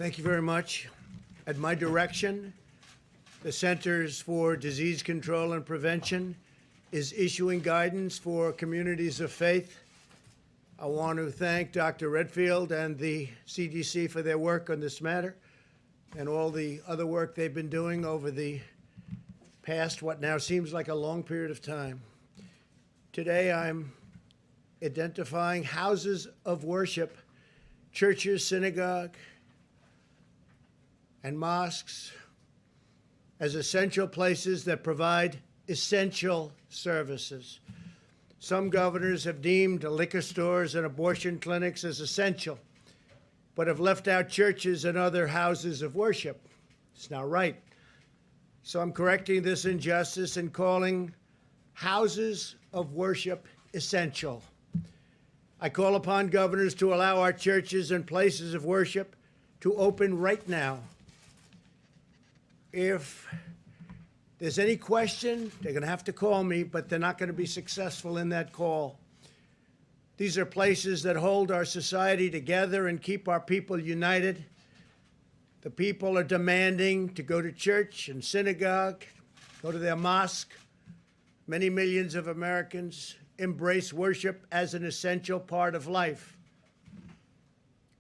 Thank you very much. At my direction, the Centers for Disease Control and Prevention is issuing guidance for communities of faith. I want to thank Dr. Redfield and the CDC for their work on this matter and all the other work they've been doing over the past, what now seems like a long period of time. Today, I'm identifying houses of worship, churches, synagogue, and mosques as essential places that provide essential services. Some governors have deemed liquor stores and abortion clinics as essential, but have left out churches and other houses of worship. It's not right. So I'm correcting this injustice and calling houses of worship essential. I call upon governors to allow our churches and places of worship to open right now. If there's any question, they're going to have to call me, but they're not going to be successful in that call. These are places that hold our society together and keep our people united. The people are demanding to go to church and synagogue, go to their mosque. Many millions of Americans embrace worship as an essential part of life.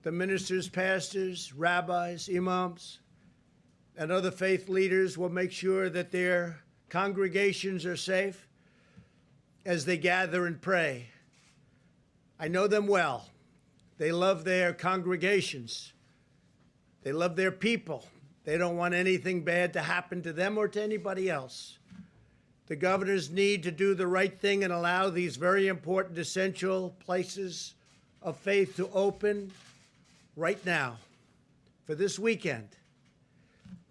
The ministers, pastors, rabbis, imams, and other faith leaders will make sure that their congregations are safe as they gather and pray. I know them well. They love their congregations. They love their people. They don't want anything bad to happen to them or to anybody else. The governors need to do the right thing and allow these very important, essential places of faith to open right now for this weekend.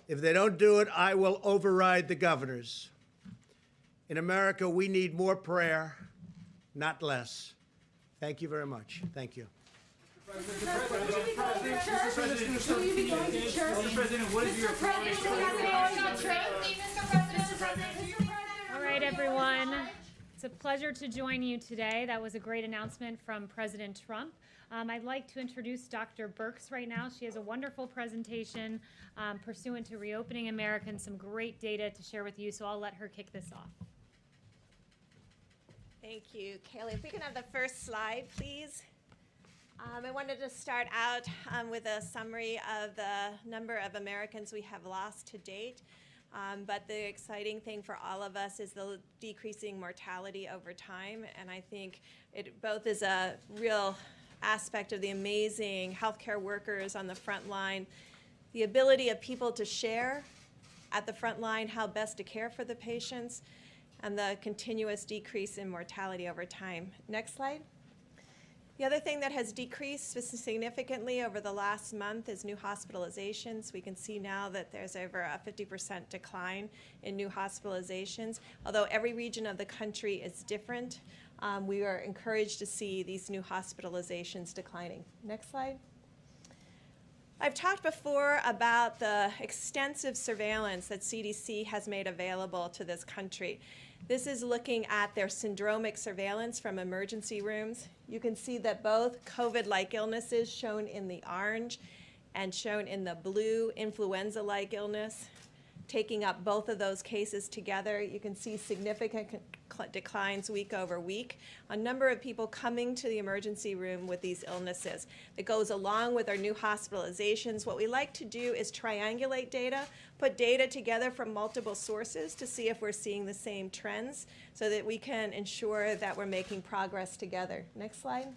If they don't do it, I will override the governors. In America, we need more prayer, not less. Thank you very much. Thank you. Mr. President, what is your All right, everyone. It's a pleasure to join you today. That was a great announcement from President Trump. I'd like to introduce Dr. Birx right now. She has a wonderful presentation pursuant to Reopening America and some great data to share with you, so I'll let her kick this off. Thank you, Kaylee. If we can have the first slide, please. I wanted to start out with a summary of the number of Americans we have lost to date. But the exciting thing for all of us is the decreasing mortality over time. And I think it both is a real aspect of the amazing healthcare workers on the front line, the ability of people to share at the front line how best to care for the patients, and the continuous decrease in mortality over time. Next slide. The other thing that has decreased significantly over the last month is new hospitalizations. We can see now that there's over a 50% decline in new hospitalizations. Although every region of the country is different, we are encouraged to see these new hospitalizations declining. Next slide. I've talked before about the extensive surveillance that CDC has made available to this country. This is looking at their syndromic surveillance from emergency rooms. You can see that both COVID-like illnesses, shown in the orange and shown in the blue, influenza-like illness, taking up both of those cases together, you can see significant declines week over week. A number of people coming to the emergency room with these illnesses. It goes along with our new hospitalizations. What we like to do is triangulate data, put data together from multiple sources to see if we're seeing the same trends so that we can ensure that we're making progress together. Next slide.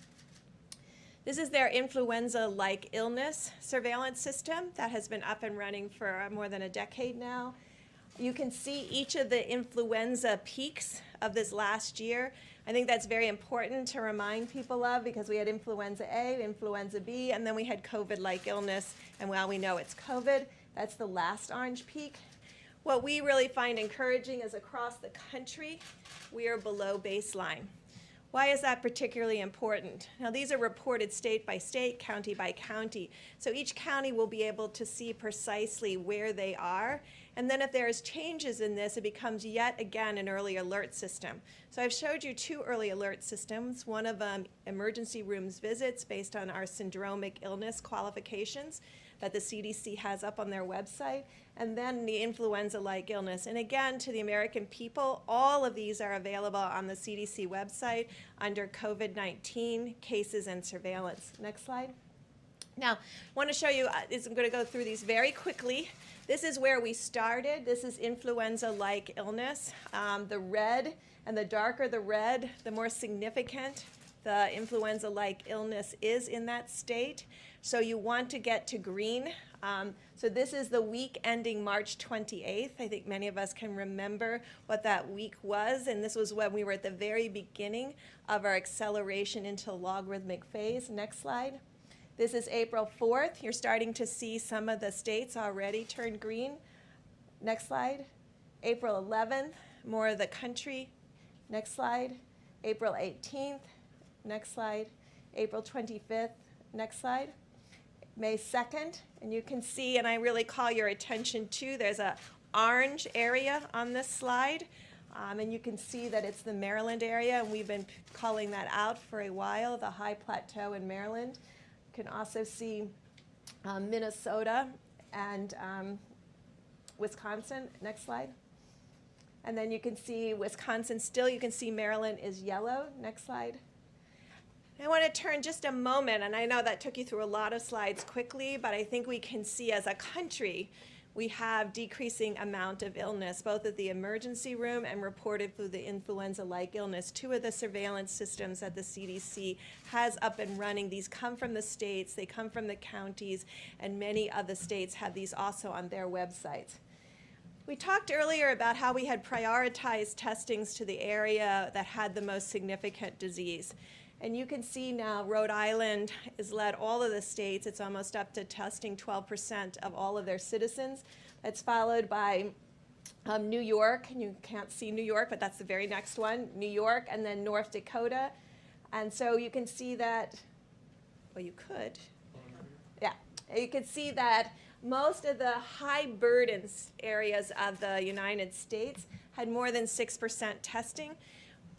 This is their influenza-like illness surveillance system that has been up and running for more than a decade now. You can see each of the influenza peaks of this last year. I think that's very important to remind people of because we had influenza A, influenza B, and then we had COVID-like illness. And while we know it's COVID, that's the last orange peak. What we really find encouraging is across the country, we are below baseline. Why is that particularly important? Now, these are reported state by state, county by county. So each county will be able to see precisely where they are. And then if there's changes in this, it becomes yet again an early alert system. So I've showed you two early alert systems. One of them, emergency rooms visits based on our syndromic illness qualifications. that the CDC has up on their website, and then the influenza-like illness. And again, to the American people, all of these are available on the CDC website under COVID-19 cases and surveillance. Next slide. Now, I want to show you, I'm going to go through these very quickly. This is where we started. This is influenza-like illness. The red, and the darker the red, the more significant the influenza-like illness is in that state. So you want to get to green. So this is the week ending March 28th. I think many of us can remember what that week was, and this was when we were at the very beginning of our acceleration into logarithmic phase. Next slide. This is April 4th. You're starting to see some of the states already turn green. Next slide. April 11th, more of the country. Next slide. April 18th. Next slide. April 25th. Next slide. May 2nd, and you can see, and I really call your attention to, there's a orange area on this slide, and you can see that it's the Maryland area, and we've been calling that out for a while, the high plateau in Maryland. You can also see Minnesota and Wisconsin. Next slide. And then you can see Wisconsin still. You can see Maryland is yellow. Next slide. I want to turn just a moment, and I know that took you through a lot of slides quickly, but I think we can see as a country we have decreasing amount of illness, both at the emergency room and reported through the influenza-like illness. Two of the surveillance systems that the CDC has up and running, these come from the states, they come from the counties, and many of the states have these also on their websites. We talked earlier about how we had prioritized testings to the area that had the most significant disease. And you can see now Rhode Island has led all of the states. It's almost up to testing 12% of all of their citizens. That's followed by New York. And you can't see New York, but that's the very next one. New York, and then North Dakota. And so you can see that, well, you could. Yeah, you can see that most of the high burden areas of the United States had more than 6% testing.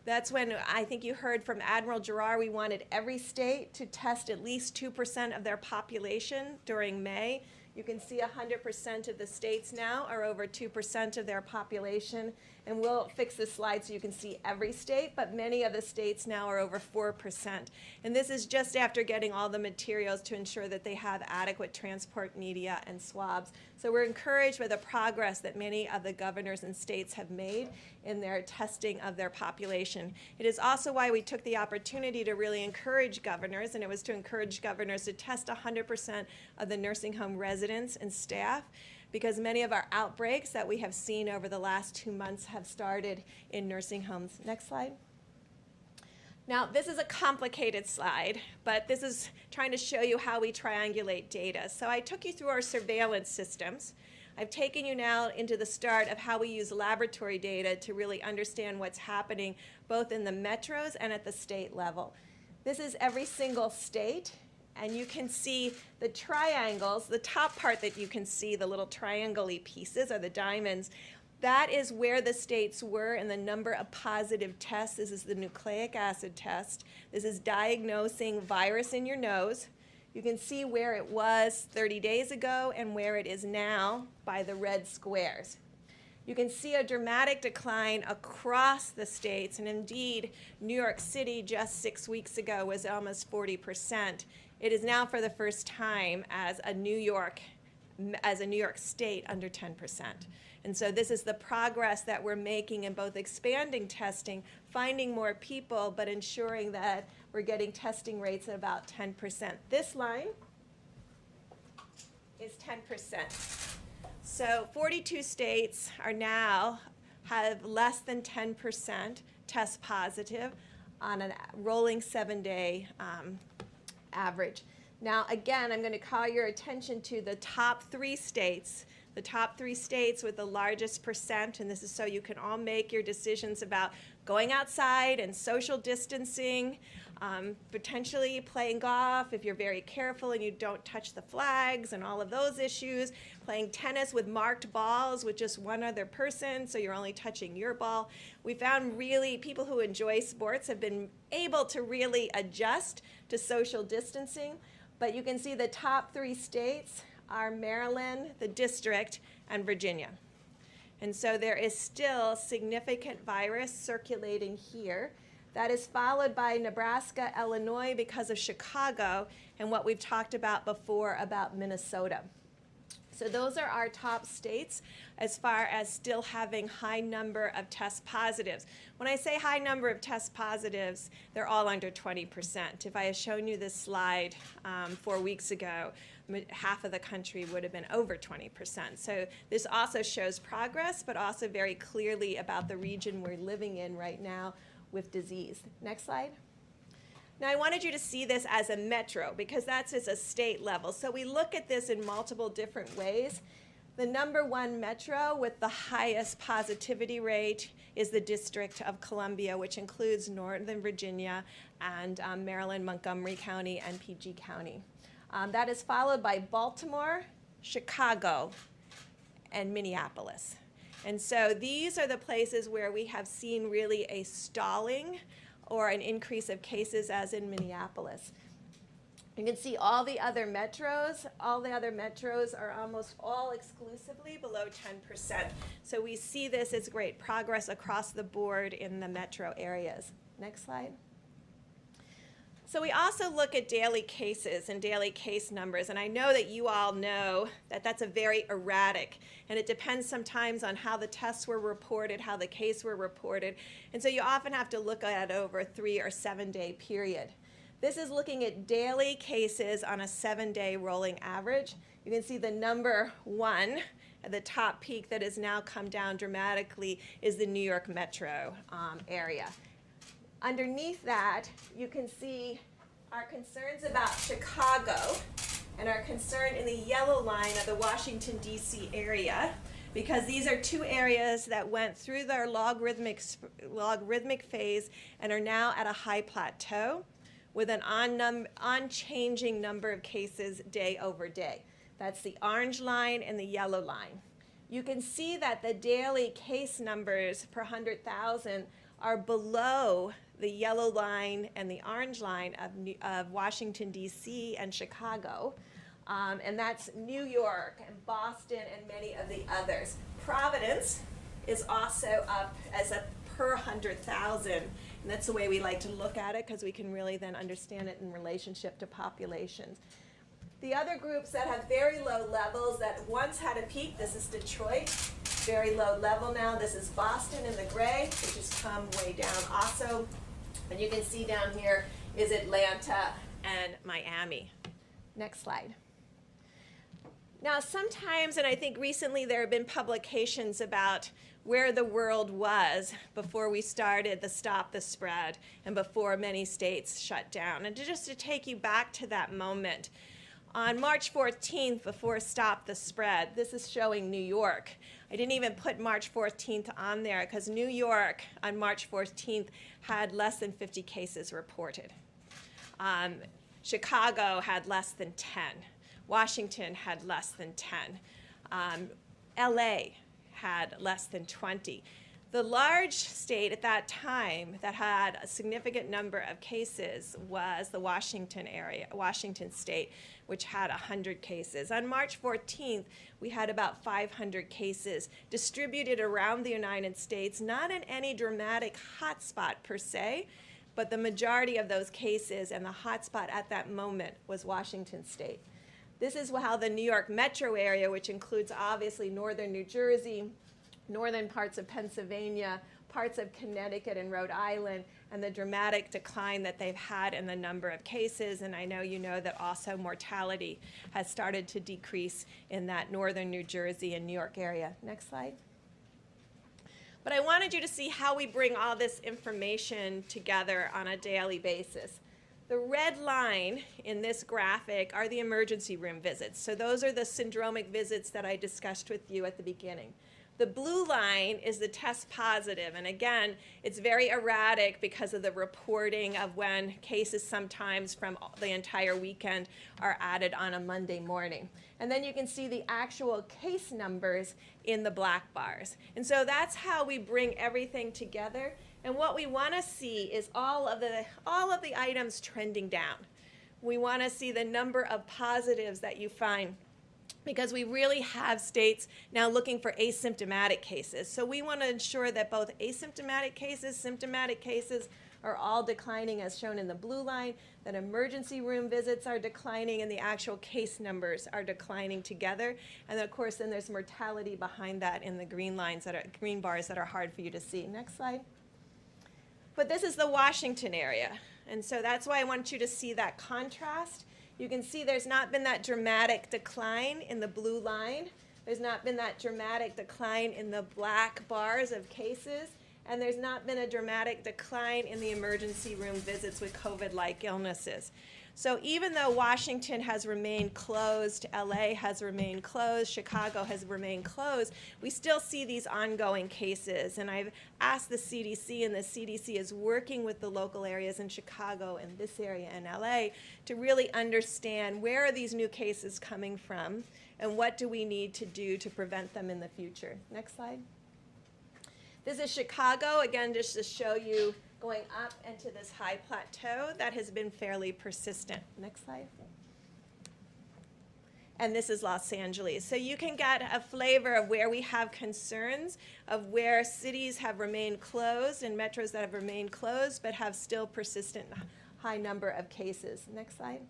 That's when I think you heard from Admiral Giroir, we wanted every state to test at least 2% of their population during May. You can see 100% of the states now are over 2% of their population. And we'll fix this slide so you can see every state, but many of the states now are over 4%. And this is just after getting all the materials to ensure that they have adequate transport media and swabs. So we're encouraged by the progress that many of the governors and states have made in their testing of their population. It is also why we took the opportunity to really encourage governors, and it was to encourage governors to test 100% of the nursing home residents and staff, because many of our outbreaks that we have seen over the last 2 months have started in nursing homes. Next slide. Now, this is a complicated slide, but this is trying to show you how we triangulate data. So I took you through our surveillance systems. I've taken you now into the start of how we use laboratory data to really understand what's happening both in the metros and at the state level. This is every single state. And you can see the triangles, the top part that you can see, the little triangle-y pieces are the diamonds. That is where the states were in the number of positive tests. This is the nucleic acid test. This is diagnosing virus in your nose. You can see where it was 30 days ago and where it is now by the red squares. You can see a dramatic decline across the states, and indeed, New York City just 6 weeks ago was almost 40%. It is now for the first time as a New York state under 10%. And so this is the progress that we're making in both expanding testing, finding more people, but ensuring that we're getting testing rates at about 10%. This line is 10%. So 42 states are now have less than 10% test positive on a rolling 7-day average. Now, again, I'm going to call your attention to the top 3 states. The top 3 states with the largest percent, and this is so you can all make your decisions about going outside and social distancing, potentially playing golf if you're very careful and you don't touch the flags and all of those issues, playing tennis with marked balls with just one other person so you're only touching your ball. We found really people who enjoy sports have been able to really adjust to social distancing, but you can see the top 3 states are Maryland, the district, and Virginia. And so there is still significant virus circulating here. That is followed by Nebraska, Illinois because of Chicago, and what we've talked about before about Minnesota. So those are our top states as far as still having high number of test positives. When I say high number of test positives, they're all under 20%. If I had shown you this slide 4 weeks ago, half of the country would have been over 20%. So this also shows progress, but also very clearly about the region we're living in right now with disease. Next slide. Now I wanted you to see this as a metro because that's just a state level. So we look at this in multiple different ways. The number one metro with the highest positivity rate is the District of Columbia, which includes Northern Virginia and Maryland, Montgomery County, and PG County. That is followed by Baltimore, Chicago, and Minneapolis. And so these are the places where we have seen really a stalling or an increase of cases as in Minneapolis. You can see all the other metros are almost all exclusively below 10%. So we see this as great progress across the board in the metro areas. Next slide. So we also look at daily cases and daily case numbers, and I know that you all know that that's a very erratic, and it depends sometimes on how the tests were reported, how the case were reported, and so you often have to look at it over a 3 or 7 day period. This is looking at daily cases on a 7-day rolling average. You can see the number one at the top peak that has now come down dramatically is the New York metro area. Underneath that, you can see our concerns about Chicago and our concern in the yellow line of the Washington, D.C. area, because these are two areas that went through their logarithmic phase and are now at a high plateau with an unchanging number of cases day over day. That's the orange line and the yellow line. You can see that the daily case numbers per 100,000 are below the yellow line and the orange line of Washington, D.C. and Chicago. And that's New York and Boston and many of the others. Providence is also up as a per 100,000. And that's the way we like to look at it because we can really then understand it in relationship to populations. The other groups that have very low levels that once had a peak, this is Detroit, very low level now. This is Boston in the gray, which has come way down also. And you can see down here is Atlanta and Miami. Next slide. Now sometimes, and I think recently there have been publications about where the world was before we started the Stop the Spread and before many states shut down. And just to take you back to that moment, on March 14th, before Stop the Spread, this is showing New York. I didn't even put March 14th on there because New York on March 14th had less than 50 cases reported. Chicago had less than 10. Washington had less than 10. LA had less than 20. The large state at that time that had a significant number of cases was the Washington area, Washington state, which had 100 cases. On March 14th, we had about 500 cases distributed around the United States, not in any dramatic hotspot per se, but the majority of those cases and the hotspot at that moment was Washington state. This is how the New York metro area, which includes obviously northern New Jersey, northern parts of Pennsylvania, parts of Connecticut and Rhode Island, and the dramatic decline that they've had in the number of cases. And I know you know that also mortality has started to decrease in that northern New Jersey and New York area. Next slide. But I wanted you to see how we bring all this information together on a daily basis. The red line in this graphic are the emergency room visits. So those are the syndromic visits that I discussed with you at the beginning. The blue line is the test positive, and again, it's very erratic because of the reporting of when cases sometimes from the entire weekend are added on a Monday morning. And then you can see the actual case numbers in the black bars. And so that's how we bring everything together. And what we want to see is all of the items trending down. We want to see the number of positives that you find because we really have states now looking for asymptomatic cases. So we want to ensure that both asymptomatic cases, symptomatic cases are all declining as shown in the blue line, that emergency room visits are declining and the actual case numbers are declining together. And of course, then there's mortality behind that in the green lines that are green bars that are hard for you to see. Next slide. But this is the Washington area. And so that's why I want you to see that contrast. You can see there's not been that dramatic decline in the blue line. There's not been that dramatic decline in the black bars of cases. And there's not been a dramatic decline in the emergency room visits with COVID-like illnesses. So even though Washington has remained closed, LA has remained closed, Chicago has remained closed, we still see these ongoing cases. And I've asked the CDC, and the CDC is working with the local areas in Chicago and this area in LA to really understand where are these new cases coming from and what do we need to do to prevent them in the future. Next slide. This is Chicago, again, just to show you going up into this high plateau that has been fairly persistent. Next slide. And this is Los Angeles. So you can get a flavor of where we have concerns, of where cities have remained closed and metros that have remained closed but have still persistent high number of cases. Next slide.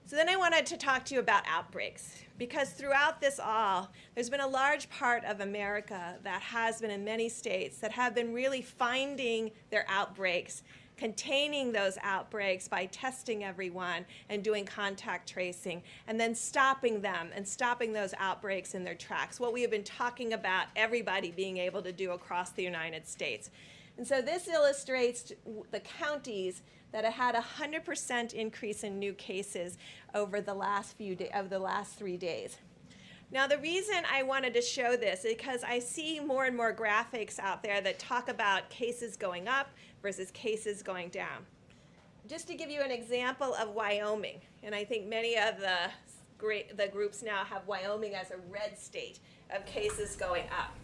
So then I wanted to talk to you about outbreaks, because throughout this all, there's been a large part of America that has been in many states that have been really finding their outbreaks, containing those outbreaks by testing everyone and doing contact tracing, and then stopping them and stopping those outbreaks in their tracks, what we have been talking about everybody being able to do across the United States. And so this illustrates the counties that have had a 100% increase in new cases over the last 3 days. Now, the reason I wanted to show this is because I see more and more graphics out there that talk about cases going up versus cases going down. Just to give you an example of Wyoming, and I think many of the groups now have Wyoming as a red state of cases going up.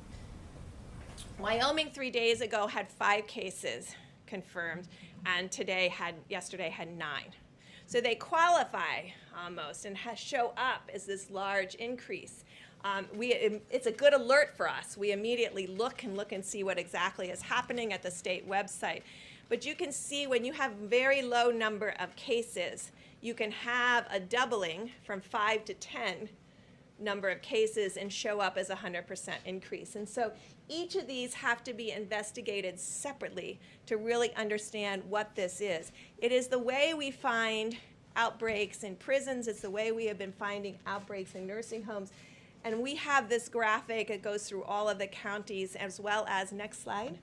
Wyoming 3 days ago had 5 cases confirmed, and yesterday had 9. So they qualify almost and show up as this large increase. It's a good alert for us. We immediately look and see what exactly is happening at the state website. But you can see when you have very low number of cases, you can have a doubling from 5 to 10 number of cases and show up as a 100% increase. And so each of these have to be investigated separately to really understand what this is. It is the way we find outbreaks in prisons. It's the way we have been finding outbreaks in nursing homes. And we have this graphic. It goes through all of the counties as well as, next slide.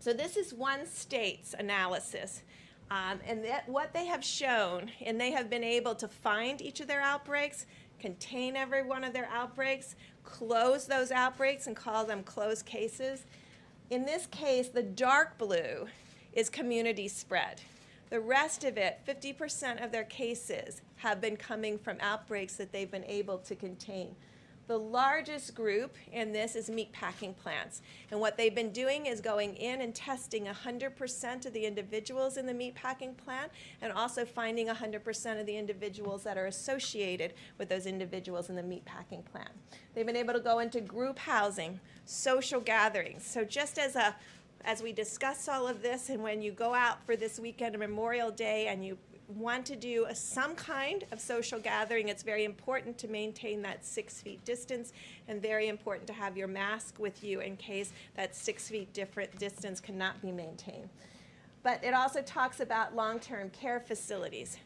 So this is one state's analysis. And what they have shown, and they have been able to find each of their outbreaks, contain every one of their outbreaks, close those outbreaks and call them closed cases. In this case, the dark blue is community spread. The rest of it, 50% of their cases, have been coming from outbreaks that they've been able to contain. The largest group in this is meatpacking plants. And what they've been doing is going in and testing 100% of the individuals in the meatpacking plant and also finding 100% of the individuals that are associated with those individuals in the meatpacking plant. They've been able to go into group housing, social gatherings. So just as we discuss all of this, and when you go out for this weekend of Memorial Day and you want to do some kind of social gathering, it's very important to maintain that 6 feet distance and very important to have your mask with you in case that 6 feet different distance cannot be maintained. But it also talks about long-term care facilities.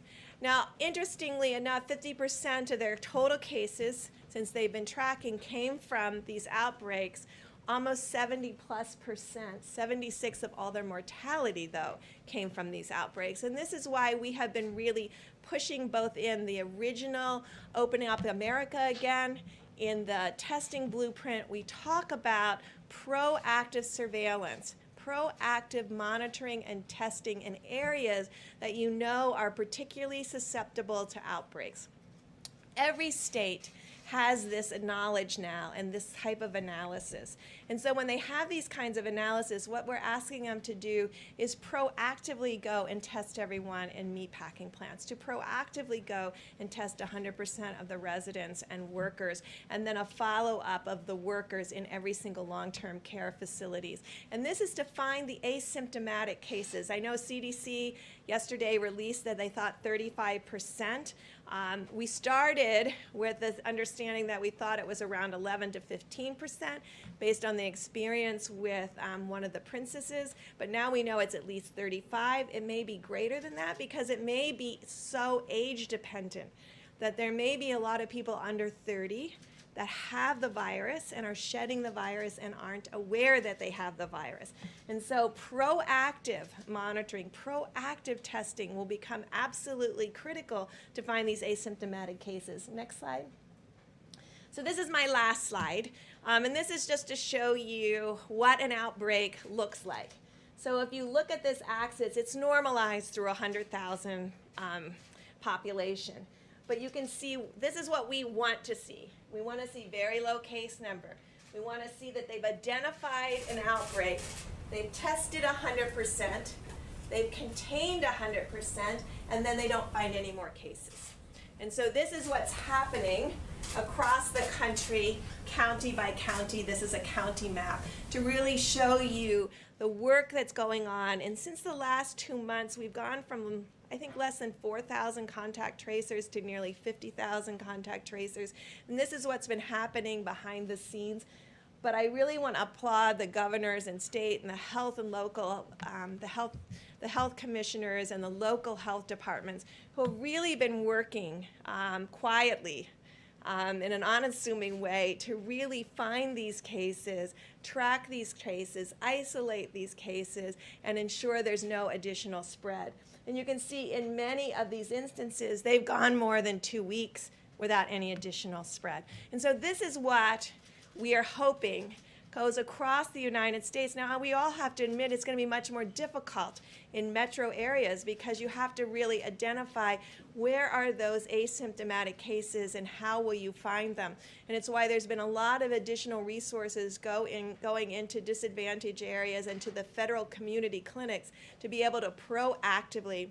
Now, interestingly enough, 50% of their total cases, since they've been tracking, came from these outbreaks. Almost 70+%, 76 of all their mortality, though, came from these outbreaks. And this is why we have been really pushing both in the original Opening Up America Again, in the testing blueprint, we talk about proactive surveillance, proactive monitoring and testing in areas that you know are particularly susceptible to outbreaks. Every state has this knowledge now and this type of analysis. And so when they have these kinds of analysis, what we're asking them to do is proactively go and test everyone in meatpacking plants, to proactively go and test 100% of the residents and workers, and then a follow-up of the workers in every single long-term care facilities. And this is to find the asymptomatic cases. I know CDC yesterday released that they thought 35%. We started with the understanding that we thought it was around 11 to 15% based on the experience with one of the princesses, but now we know it's at least 35. It may be greater than that because it may be so age dependent that there may be a lot of people under 30 that have the virus and are shedding the virus and aren't aware that they have the virus. And so proactive monitoring, proactive testing will become absolutely critical to find these asymptomatic cases. Next slide. So this is my last slide, and this is just to show you what an outbreak looks like. So if you look at this axis, it's normalized through 100,000 population. But you can see this is what we want to see. We want to see very low case number. We want to see that they've identified an outbreak. They've tested 100%. They've contained 100%, and then they don't find any more cases. And so this is what's happening across the country, county by county. This is a county map to really show you the work that's going on. And since the last 2 months, we've gone from, I think, less than 4,000 contact tracers to nearly 50,000 contact tracers. And this is what's been happening behind the scenes. But I really want to applaud the governors and state and the health and local, the health commissioners and the local health departments who have really been working quietly in an unassuming way to really find these cases, track these cases, isolate these cases, and ensure there's no additional spread. And you can see in many of these instances, they've gone more than 2 weeks without any additional spread. And so this is what we are hoping goes across the United States. Now, we all have to admit it's going to be much more difficult in metro areas because you have to really identify where are those asymptomatic cases and how will you find them. And it's why there's been a lot of additional resources going into disadvantaged areas and to the federal community clinics to be able to proactively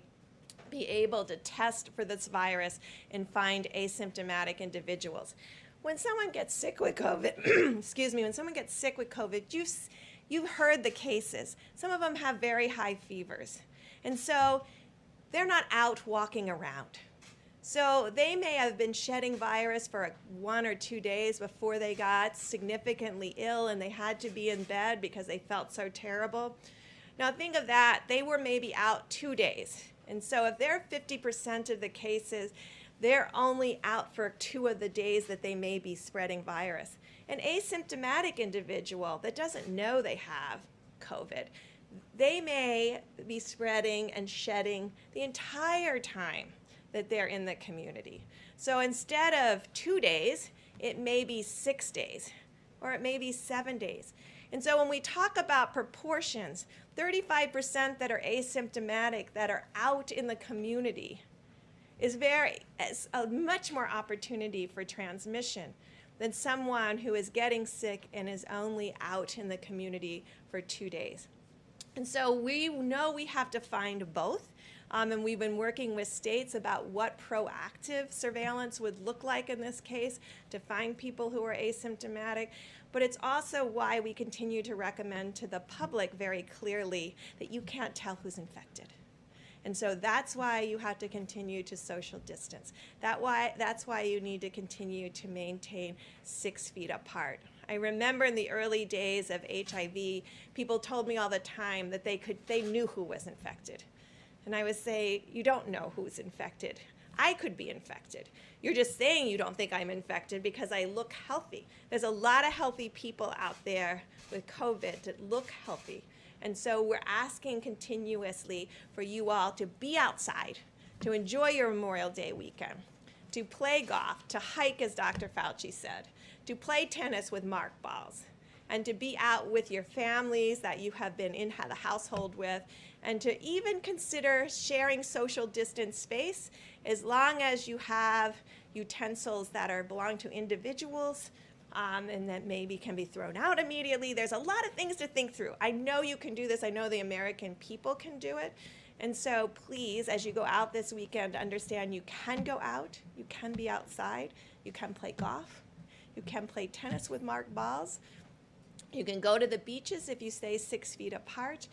be able to test for this virus and find asymptomatic individuals. When someone gets sick with COVID, excuse me, when someone gets sick with COVID, you've heard the cases. Some of them have very high fevers. And so they're not out walking around. So they may have been shedding virus for 1 or 2 days before they got significantly ill and they had to be in bed because they felt so terrible. Now think of that, they were maybe out 2 days. And so if they're 50% of the cases, they're only out for 2 of the days that they may be spreading virus. An asymptomatic individual that doesn't know they have COVID, they may be spreading and shedding the entire time that they're in the community. So instead of 2 days, it may be 6 days, or it may be 7 days. And so when we talk about proportions, 35% that are asymptomatic that are out in the community is a much more opportunity for transmission than someone who is getting sick and is only out in the community for 2 days. And so we know we have to find both, and we've been working with states about what proactive surveillance would look like in this case to find people who are asymptomatic. But it's also why we continue to recommend to the public very clearly that you can't tell who's infected. And so that's why you have to continue to social distance. That's why you need to continue to maintain 6 feet apart. I remember in the early days of HIV, people told me all the time that they knew who was infected. And I would say, you don't know who's infected. I could be infected. You're just saying you don't think I'm infected because I look healthy. There's a lot of healthy people out there with COVID that look healthy. And so we're asking continuously for you all to be outside, to enjoy your Memorial Day weekend, to play golf, to hike, as Dr. Fauci said, to play tennis with mark balls, and to be out with your families that you have been in the household with, and to even consider sharing social distance space as long as you have utensils that belong to individuals and that maybe can be thrown out immediately. There's a lot of things to think through. I know you can do this. I know the American people can do it. And so please, as you go out this weekend, understand you can go out, you can be outside, you can play golf, you can play tennis with marked balls, you can go to the beaches if you stay 6 feet apart.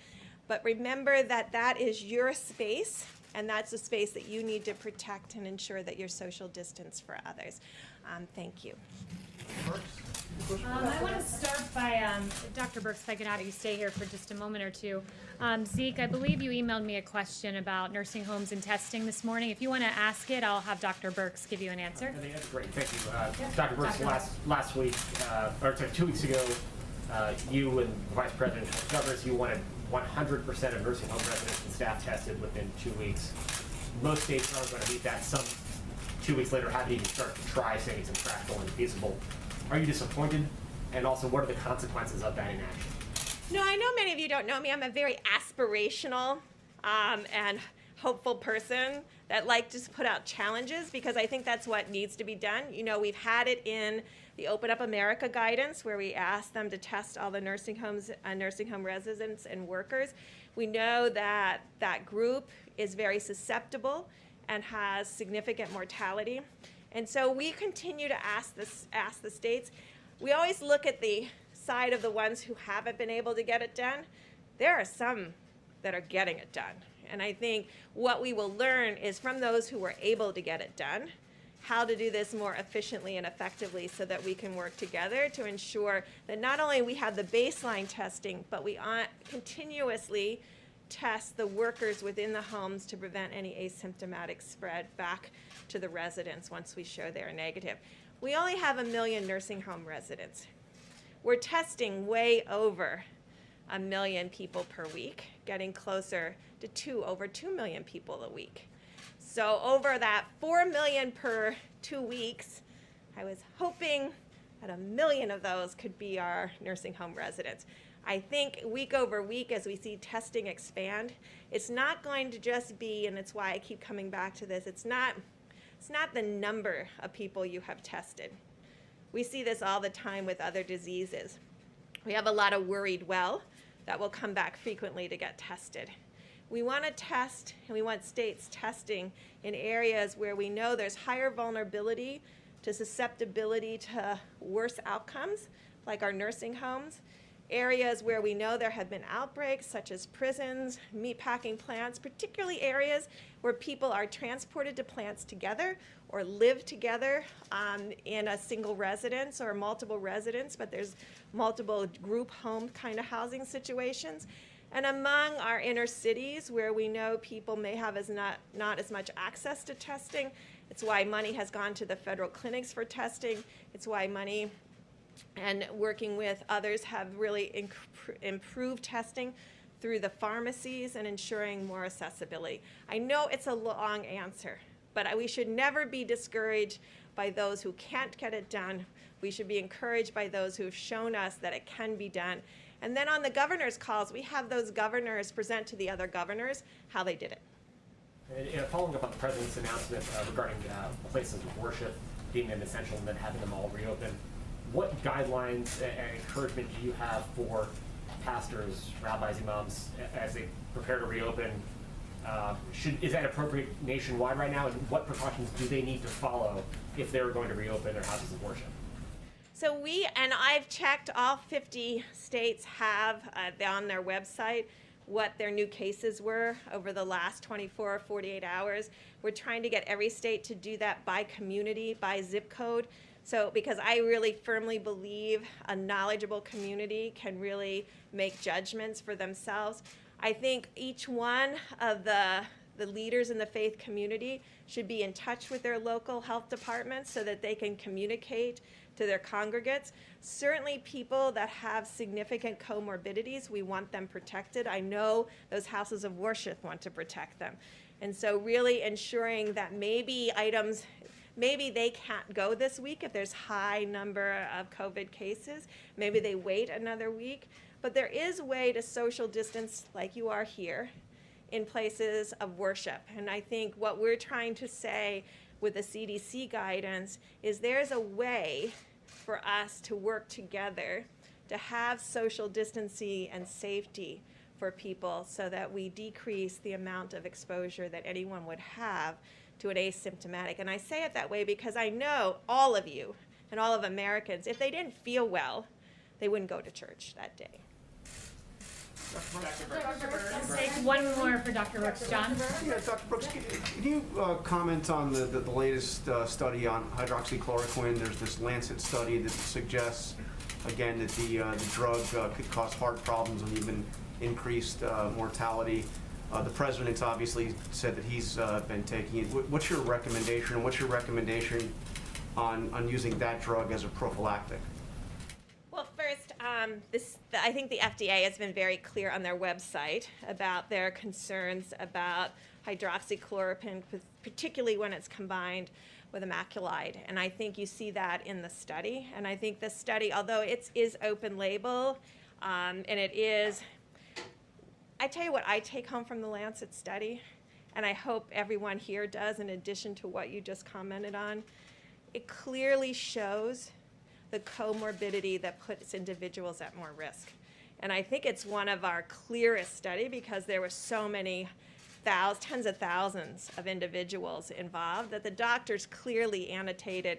But remember that that is your space, and that's a space that you need to protect and ensure that you're social distance for others. Thank you. I want to start by, Dr. Birx, if I could have you stay here for just a moment or two. Zeke, I believe you emailed me a question about nursing homes and testing this morning. If you want to ask it, I'll have Dr. Birx give you an answer. I think that's great. Thank you. Dr. Birx, last week, or sorry, 2 weeks ago, you and the Vice President of Governors, you wanted 100% of nursing home residents and staff tested within 2 weeks. Most states aren't going to meet that. Some 2 weeks later haven't even started to try, saying it's impractical and feasible. Are you disappointed? And also, what are the consequences of that inaction? No, I know many of you don't know me. I'm a very aspirational and hopeful person that like to put out challenges because I think that's what needs to be done. You know, we've had it in the Open Up America guidance where we ask them to test all the nursing homes, nursing home residents and workers. We know that that group is very susceptible and has significant mortality. And so we continue to ask the states. We always look at the side of the ones who haven't been able to get it done. There are some that are getting it done. And I think what we will learn is from those who were able to get it done, how to do this more efficiently and effectively so that we can work together to ensure that not only we have the baseline testing, but we continuously test the workers within the homes to prevent any asymptomatic spread back to the residents once we show they're negative. We only have 1 million nursing home residents. We're testing way over 1 million people per week, getting closer to over 2 million people a week. So over that 4 million per 2 weeks, I was hoping that 1 million of those could be our nursing home residents. I think week over week as we see testing expand, it's not going to just be, and it's why I keep coming back to this, it's not the number of people you have tested. We see this all the time with other diseases. We have a lot of worried well that will come back frequently to get tested. We want to test, and we want states testing in areas where we know there's higher vulnerability to susceptibility to worse outcomes, like our nursing homes, areas where we know there have been outbreaks, such as prisons, meatpacking plants, particularly areas where people are transported to plants together or live together in a single residence or multiple residents, but there's multiple group home kind of housing situations. And among our inner cities where we know people may have not as much access to testing, it's why money has gone to the federal clinics for testing. It's why money and working with others have really improved testing through the pharmacies and ensuring more accessibility. I know it's a long answer, but we should never be discouraged by those who can't get it done. We should be encouraged by those who have shown us that it can be done. And then on the governor's calls, we have those governors present to the other governors how they did it. And following up on the president's announcement regarding places of worship deeming them essential and then having them all reopen, what guidelines and encouragement do you have for pastors, rabbis, imams as they prepare to reopen? Is that appropriate nationwide right now? And what precautions do they need to follow if they're going to reopen their houses of worship? So and I've checked, all 50 states have on their website what their new cases were over the last 24 or 48 hours. We're trying to get every state to do that by community, by zip code. So because I really firmly believe a knowledgeable community can really make judgments for themselves. I think each one of the leaders in the faith community should be in touch with their local health departments so that they can communicate to their congregates. Certainly people that have significant comorbidities, we want them protected. I know those houses of worship want to protect them. And so really ensuring that maybe they can't go this week if there's high number of COVID cases. Maybe they wait another week. But there is a way to social distance like you are here in places of worship. And I think what we're trying to say with the CDC guidance is there's a way for us to work together to have social distancing and safety for people so that we decrease the amount of exposure that anyone would have to an asymptomatic. And I say it that way because I know all of you and all of Americans, if they didn't feel well, they wouldn't go to church that day. Let's take one more for Dr. Brooks. John? Yeah, Dr. Brooks, can you comment on the latest study on hydroxychloroquine? There's this Lancet study that suggests, again, that the drug could cause heart problems and even increased mortality. The president's obviously said that he's been taking it. What's your recommendation, and what's your recommendation on using that drug as a prophylactic? Well, first, I think the FDA has been very clear on their website about their concerns about hydroxychloroquine, particularly when it's combined with a macrolide. And I think you see that in the study. And I think the study, although it is open label, and it is, I tell you what I take home from the Lancet study, and I hope everyone here does in addition to what you just commented on, it clearly shows the comorbidity that puts individuals at more risk. And I think it's one of our clearest study because there were so many tens of thousands of individuals involved that the doctors clearly annotated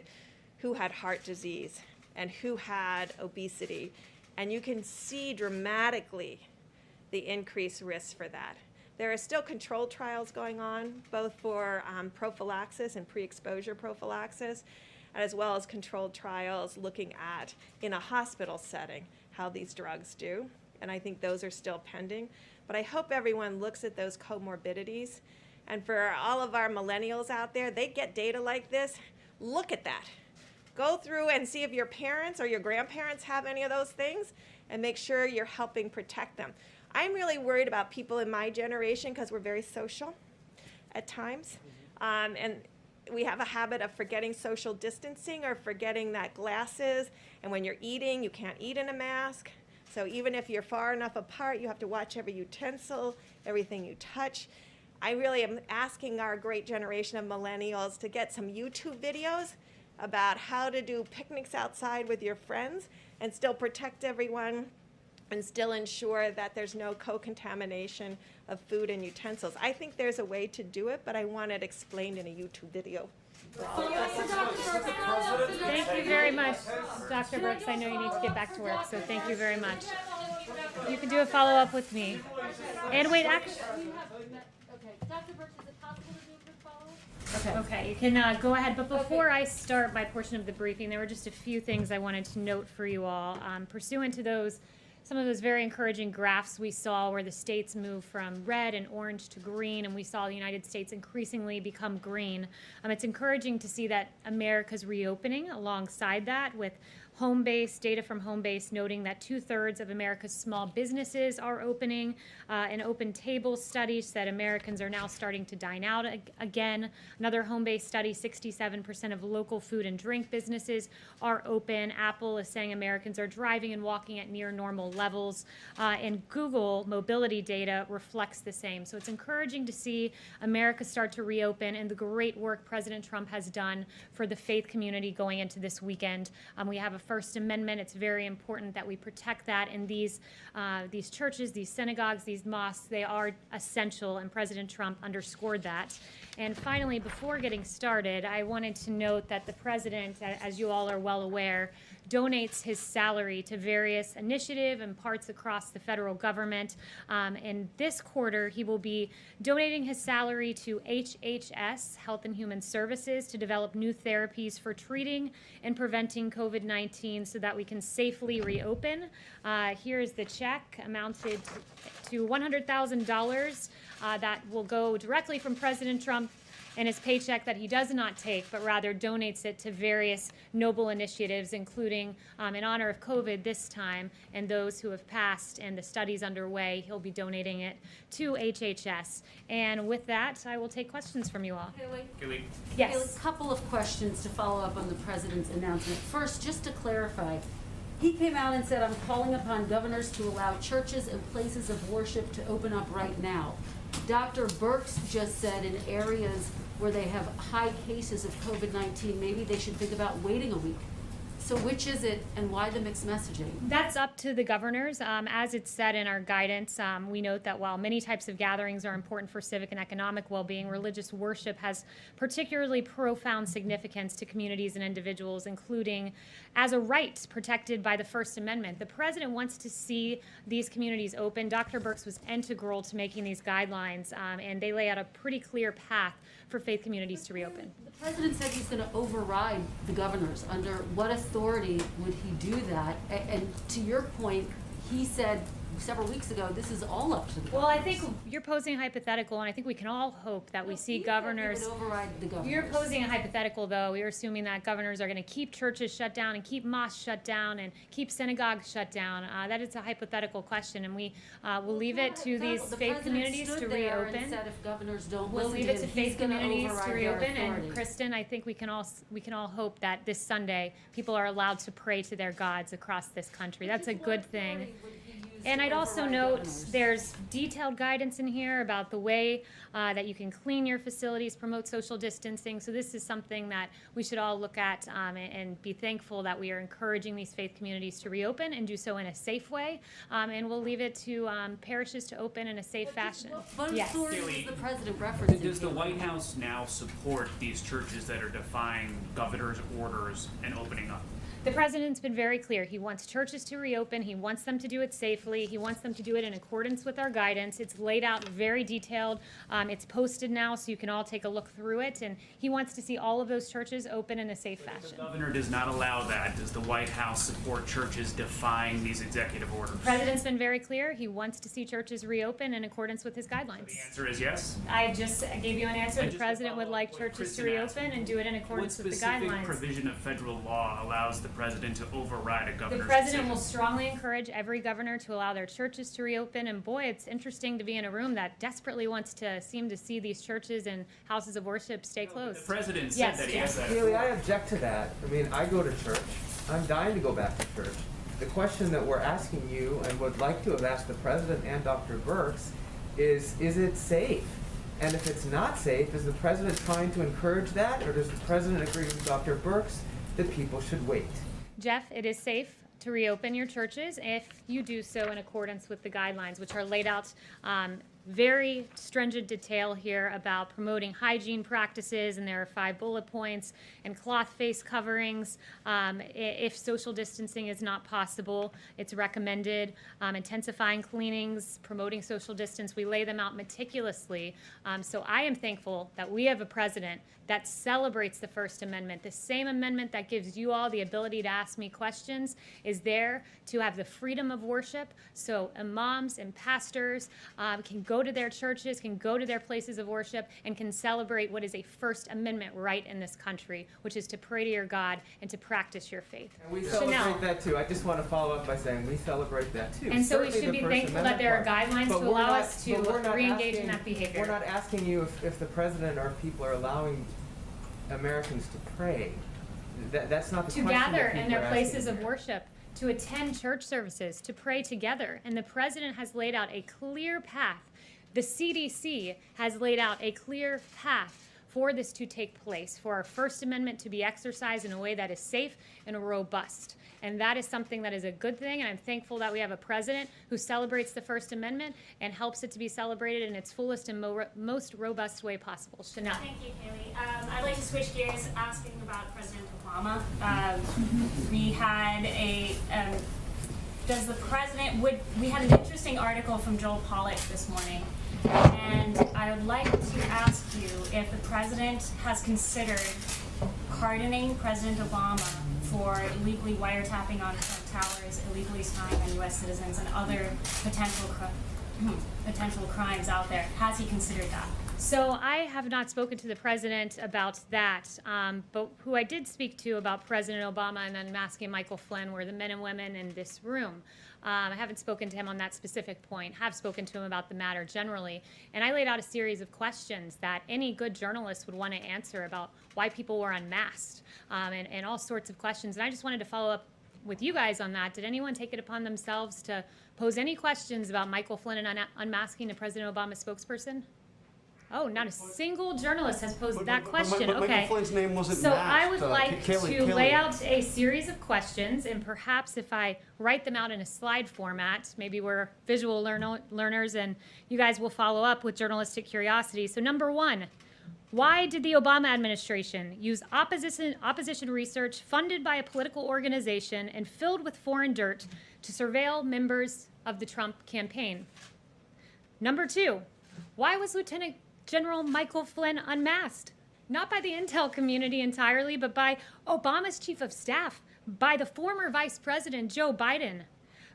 who had heart disease and who had obesity. And you can see dramatically the increased risk for that. There are still controlled trials going on, both for prophylaxis and pre-exposure prophylaxis, as well as controlled trials looking at, in a hospital setting, how these drugs do. And I think those are still pending. But I hope everyone looks at those comorbidities. And for all of our millennials out there, they get data like this. Look at that. Go through and see if your parents or your grandparents have any of those things and make sure you're helping protect them. I'm really worried about people in my generation because we're very social at times. And we have a habit of forgetting social distancing or forgetting that glasses, and when you're eating, you can't eat in a mask. So even if you're far enough apart, you have to watch every utensil, everything you touch. I really am asking our great generation of millennials to get some YouTube videos about how to do picnics outside with your friends and still protect everyone and still ensure that there's no co-contamination of food and utensils. I think there's a way to do it, but I want it explained in a YouTube video. Thank you very much, Dr. Brooks. I know you need to get back to work, so thank you very much. You can do a follow-up with me. And wait, actually, Okay, Dr. Birch, is it possible to do a quick follow-up? okay, you can go ahead. But before I start my portion of the briefing, there were just a few things I wanted to note for you all. Pursuant to some of those very encouraging graphs we saw where the states move from red and orange to green, and we saw the United States increasingly become green. It's encouraging to see that America's reopening alongside that, with data from Homebase noting that 2/3 of America's small businesses are opening. An Open Table study said Americans are now starting to dine out again. Another Homebase study, 67% of local food and drink businesses are open. Apple is saying Americans are driving and walking at near normal levels. And Google mobility data reflects the same. So it's encouraging to see America start to reopen and the great work President Trump has done for the faith community going into this weekend. We have a First Amendment. It's very important that we protect that. And these churches, these synagogues, these mosques, they are essential, and President Trump underscored that. And finally, before getting started, I wanted to note that the president, as you all are well aware, donates his salary to various initiatives and parts across the federal government. In this quarter, he will be donating his salary to HHS, Health and Human Services, to develop new therapies for treating and preventing COVID-19 so that we can safely reopen. Here is the check, amounted to $100,000 that will go directly from President Trump and his paycheck that he does not take, but rather donates it to various noble initiatives, including in honor of COVID this time and those who have passed and the studies underway. He'll be donating it to HHS. And with that, I will take questions from you all. Haley? Yes. A couple of questions to follow up on the president's announcement. First, just to clarify, he came out and said, I'm calling upon governors to allow churches and places of worship to open up right now. Dr. Birx just said in areas where they have high cases of COVID-19, maybe they should think about waiting a week. So which is it, and why the mixed messaging? That's up to the governors. As it's said in our guidance, we note that while many types of gatherings are important for civic and economic well-being, religious worship has particularly profound significance to communities and individuals, including as a right protected by the First Amendment. The president wants to see these communities open. Dr. Birx was integral to making these guidelines, and they lay out a pretty clear path for faith communities to reopen. The president said he's going to override the governors. Under what authority would he do that? And to your point, he said several weeks ago, this is all up to the governors. Well, I think you're posing a hypothetical, and I think we can all hope that we see He said he governors. would override the governors. You're posing a hypothetical, though. You're assuming that governors are going to keep churches shut down and keep mosques shut down and keep synagogues shut down. That is a hypothetical question, and we will leave it to these faith communities to The president stood there and reopen. said if governors don't We'll listen leave to it to him, faith he's going to communities to override their reopen. authority. And Kristen, I think we can all hope that this Sunday people are allowed to pray to their gods across this country. That's a good thing. And I'd also note there's detailed guidance in here about the way that you can clean your facilities, promote social distancing. So this is something that we should all look at and be thankful that we are encouraging these faith communities to reopen and do so in a safe way. And we'll leave it to parishes to open in a safe fashion. What Yes. authority Haley, is the president referencing? Does the here? White House now support these churches that are defying governor's orders and opening up? The president's been very clear. He wants churches to reopen. He wants them to do it safely. He wants them to do it in accordance with our guidance. It's laid out very detailed. It's posted now, so you can all take a look through it. And he wants to see all of those churches open in a safe If fashion. the governor does not allow that, does the White House support churches defying these executive orders? The president's been very clear. He wants to see churches reopen in accordance with his guidelines. The answer is yes. I just gave you an answer. And The just to president would follow like up what churches to Kristen asked, reopen and do it in What accordance with the specific guidelines. provision of federal law allows the president to override a The governor's president will decision? strongly encourage every governor to allow their churches to reopen. And boy, it's interesting to be in a room that desperately wants to seem to see these churches and houses of worship stay The closed. president said Yes, that he yes. has that. Haley, I object to that. I mean, I go to church. I'm dying to go back to church. The question that we're asking you and would like to have asked the president and Dr. Birx is it safe? And if it's not safe, is the president trying to encourage that, or does the president agree with Dr. Birx that people should wait? Jeff, it is safe to reopen your churches if you do so in accordance with the guidelines, which are laid out very stringent detail here about promoting hygiene practices, and there are 5 bullet points, and cloth face coverings. If social distancing is not possible, it's recommended. Intensifying cleanings, promoting social distance, we lay them out meticulously. So I am thankful that we have a president that celebrates the First Amendment. The same amendment that gives you all the ability to ask me questions is there to have the freedom of worship, so imams and pastors can go to their churches, can go to their places of worship, and can celebrate what is a First Amendment right in this country, which is to pray to your God and to practice your faith. And we Chanel. celebrate that too. I just want to follow up by saying we celebrate that too. And so we Certainly should the be First thankful that Amendment there are part. guidelines But to we're allow not- us but we're to not re-engage in asking- that behavior. We're not asking you if the president or people are allowing Americans to pray. That's not the To question that gather in people their are places asking of here. worship, to attend church services, to pray together. And the president has laid out a clear path. The CDC has laid out a clear path for this to take place, for our First Amendment to be exercised in a way that is safe and robust. And that is something that is a good thing, and I'm thankful that we have a president who celebrates the First Amendment and helps it to be celebrated in its fullest and most robust way possible. Chanel. Thank you, Haley. I'd like to switch gears, asking about President Obama. We had does the president, we had an interesting article from Joel Pollak this morning, and I would like to ask you if the president has considered pardoning President Obama for illegally wiretapping on Trump Towers, illegally spying on U.S. citizens, and other potential crimes out there. Has he considered that? So I have not spoken to the president about that, but who I did speak to about President Obama and unmasking Michael Flynn were the men and women in this room. I haven't spoken to him on that specific point, have spoken to him about the matter generally, and I laid out a series of questions that any good journalist would want to answer about why people were unmasked, and all sorts of questions. And I just wanted to follow up with you guys on that. Did anyone take it upon themselves to pose any questions about Michael Flynn and unmasking the President Obama spokesperson? Oh, not a single journalist has posed But- that but question. Michael Okay. Flynn's name wasn't So I matched. would like Kaylee- to lay Kaylee- out a series of questions, and perhaps if I write them out in a slide format, maybe we're visual learners and you guys will follow up with journalistic curiosity. So number one, why did the Obama administration use opposition research funded by a political organization and filled with foreign dirt to surveil members of the Trump campaign? Number two, why was Lieutenant General Michael Flynn unmasked? Not by the intel community entirely, but by Obama's chief of staff, by the former Vice President Joe Biden,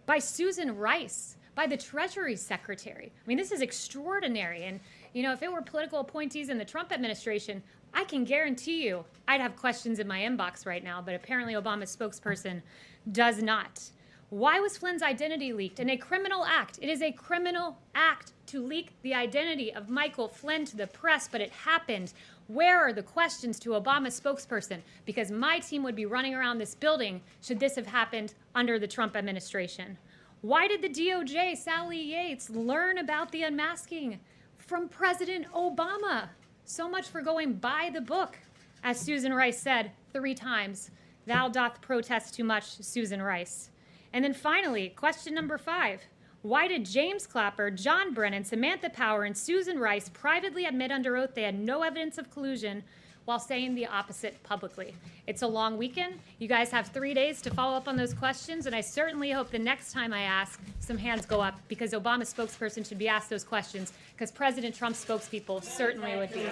by Susan Rice, by the Treasury Secretary. I mean, this is extraordinary. And, you know, if it were political appointees in the Trump administration, I can guarantee you I'd have questions in my inbox right now, but apparently Obama's spokesperson does not. Why was Flynn's identity leaked? In a criminal act. It is a criminal act to leak the identity of Michael Flynn to the press, but it happened. Where are the questions to Obama's spokesperson? Because my team would be running around this building should this have happened under the Trump administration. Why did the DOJ, Sally Yates, learn about the unmasking from President Obama? So much for going by the book. As Susan Rice said 3 times, thou doth protest too much, Susan Rice. And then finally, question number 5. Why did James Clapper, John Brennan, Samantha Power, and Susan Rice privately admit under oath they had no evidence of collusion while saying the opposite publicly? It's a long weekend. You guys have 3 days to follow up on those questions, and I certainly hope the next time I ask, some hands go up, because Obama's spokesperson should be asked those questions, because President Trump's spokespeople certainly would be.